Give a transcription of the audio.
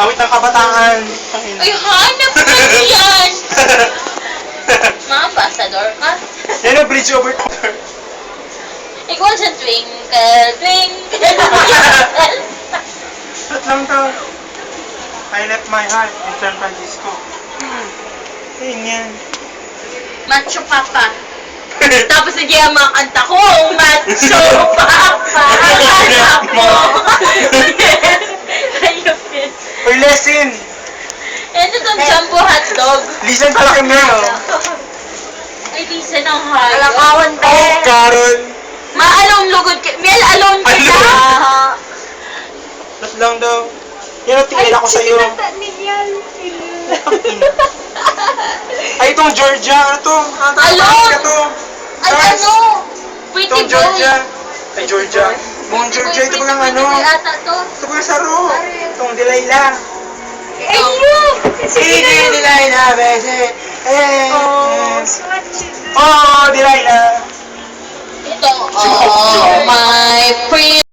Awit ng kabataan. Ay, hanap mo yan! Mga ambassador ka? Yan ang bridge over water. Ikaw sa twinkle, twinkle. Ba't lang to? I left my heart in San Francisco. Ayun yan. Macho Papa. Tapos nagyaya mga kanta ko, Macho Papa. Anak mo. Ayun yun. Or lesson. Ito itong jumbo hotdog. Listen pala kami no? Ay, lisa ng hayop. Alakawan Oh, Carol. Maalong lugod ka. Miel, alone ka na. Ba't lang daw? Yan ang tingin ako sa'yo. Ay, itong Georgia. Ano to? Alone. Ka to. Ay, Charles. ano? Pretty Itong boy. Georgia. Ay, Georgia. Buong Georgia. Ito ba ano? Pretty boy ata to. Ito ba saro? Itong Delilah. Ito. Sige, Delilah, bese. Oh, so what you do? Oh, Delilah. Ito. Oh, my pretty